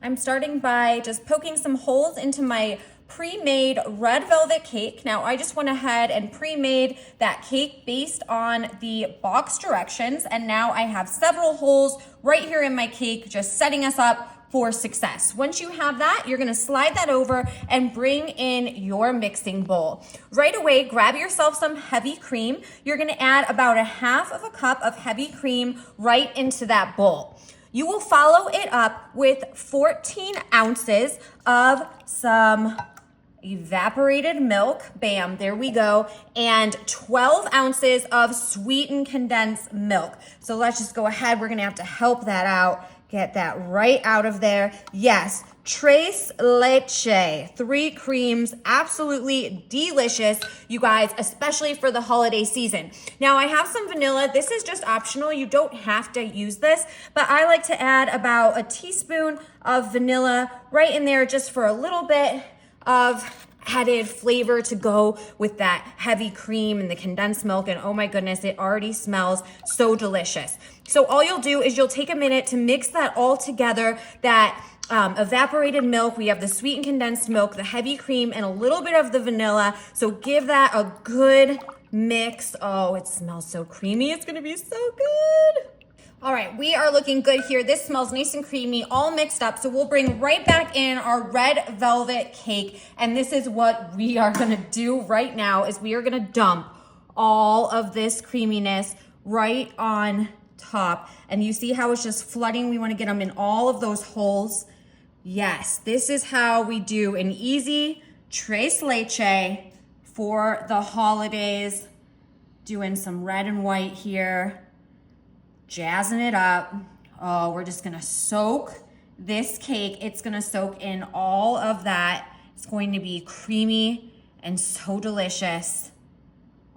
I'm starting by just poking some holes into my pre-made red velvet cake. Now I just went ahead and pre-made that cake based on the box directions, and now I have several holes right here in my cake, just setting us up for success. Once you have that, you're gonna slide that over and bring in your mixing bowl. Right away, grab yourself some heavy cream. You're gonna add about 1/2 of a cup of heavy cream right into that bowl. You will follow it up with 14 ounces of some evaporated milk, bam, there we go, and 12 ounces of sweetened condensed milk. So let's just go ahead, we're gonna have to help that out, get that right out of there. Yes, tres leche, 3 creams, absolutely delicious, you guys, especially for the holiday season. Now I have some vanilla. This is just optional. You don't have to use this, but I like to add about a teaspoon of vanilla right in there just for a little bit of added flavor to go with that heavy cream and the condensed milk. And oh my goodness, it already smells so delicious. So all you'll do is you'll take a minute to mix that all together, that evaporated milk, we have the sweetened condensed milk, the heavy cream, and a little bit of the vanilla. So give that a good mix. Oh, it smells so creamy. It's gonna be so good. All right, we are looking good here. This smells nice and creamy, all mixed up. So we'll bring right back in our red velvet cake. And this is what we are gonna do right now, is we are gonna dump all of this creaminess right on top. And you see how it's just flooding? We wanna get them in all of those holes. Yes, this is how we do an easy tres leche for the holidays. Doing some red and white here. Jazzing it up. Oh, we're just gonna soak this cake. It's gonna soak in all of that. It's going to be creamy and so delicious.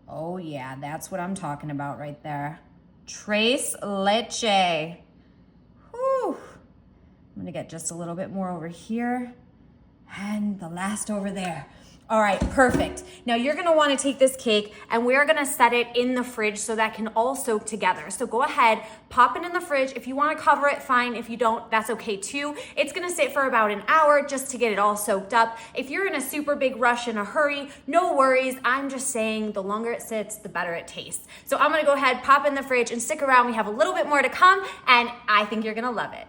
Oh yeah, that's what I'm talking about right there. Tres leche. Whew. I'm gonna get just a little bit more over here and the last over there. All right, perfect. Now you're gonna wanna take this cake and we're gonna set it in the fridge so that can all soak together. So go ahead, pop it in the fridge. If you wanna cover it, fine. If you don't, that's okay too. It's gonna sit for about an hour just to get it all soaked up. If you're in a super big rush in a hurry, no worries. I'm just saying the longer it sits, the better it tastes. So I'm gonna go ahead, pop it in the fridge and stick around. We have a little bit more to come and I think you're gonna love it.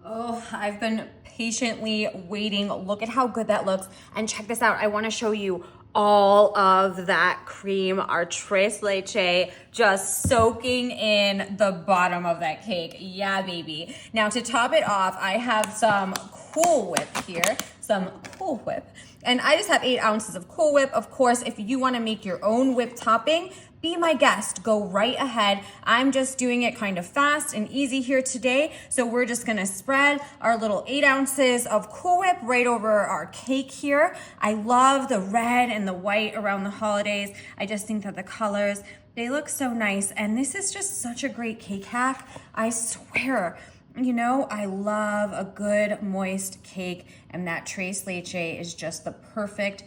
Oh, I've been patiently waiting. Look at how good that looks. And check this out. I want to show you all of that cream, our tres leche, just soaking in the bottom of that cake. Yeah, baby. Now to top it off, I have some Cool Whip here, some Cool Whip. And I just have 8 ounces of Cool Whip. Of course, if you want to make your own whip topping, be my guest, go right ahead. I'm just doing it kind of fast and easy here today. So we're just gonna spread our little 8 ounces of Cool Whip right over our cake here. I love the red and the white around the holidays. I just think that the colors, they look so nice. And this is just such a great cake hack. I swear, you know, I love a good moist cake, and that tres leche is just the perfect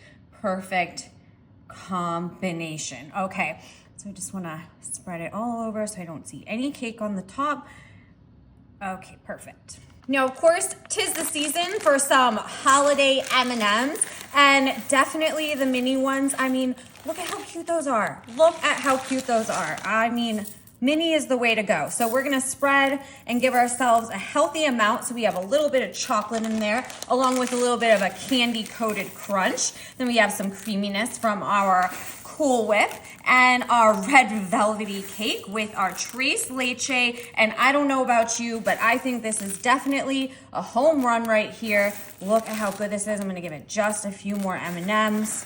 combination. Okay. So I just wanna spread it all over so I don't see any cake on the top. Okay, perfect. Now, of course, 'tis the season for some holiday M&Ms, and definitely the mini ones. I mean, look at how cute those are. Look at how cute those are. I mean, mini is the way to go. So we're gonna spread and give ourselves a healthy amount. So we have a little bit of chocolate in there, along with a little bit of a candy-coated crunch. Then we have some creaminess from our Cool Whip and our red velvety cake with our tres leche. And I don't know about you, but I think this is definitely a home run right here. Look at how good this is. I'm gonna give it just a few more M&Ms.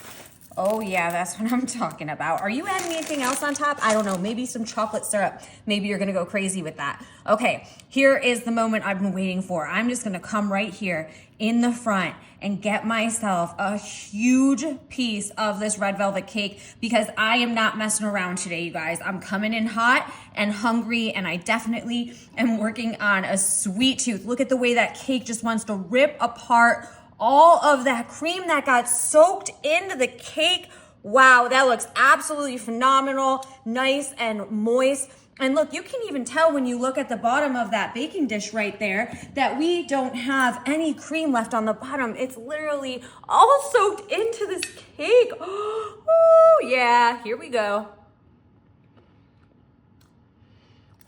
Oh yeah, that's what I'm talking about. Are you adding anything else on top? I don't know, maybe some chocolate syrup. Maybe you're gonna go crazy with that. Okay, here is the moment I've been waiting for. I'm just gonna come right here in the front and get myself a huge piece of this red velvet cake because I am not messing around today, you guys. I'm coming in hot and hungry, and I definitely am working on a sweet tooth. Look at the way that cake just wants to rip apart all of that cream that got soaked into the cake. Wow, that looks absolutely phenomenal, nice and moist. And look, you can even tell when you look at the bottom of that baking dish right there that we don't have any cream left on the bottom. It's literally all soaked into this cake. Oh, yeah, here we go.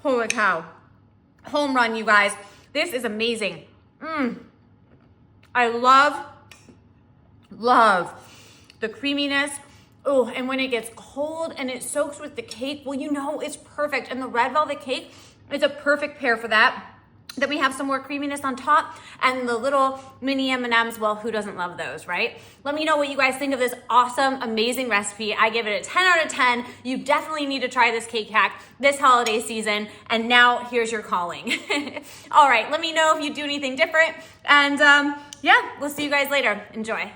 Holy cow. Home run, you guys. This is amazing. I love the creaminess. Oh, and when it gets cold and it soaks with the cake, well, you know it's perfect. And the red velvet cake is a perfect pair for that. Then we have some more creaminess on top and the little mini M&Ms. Well, who doesn't love those, right? Let me know what you guys think of this awesome, amazing recipe. I give it a 10 out of 10. You definitely need to try this cake hack this holiday season. And now here's your calling. All right, let me know if you do anything different. And yeah, we'll see you guys later. Enjoy.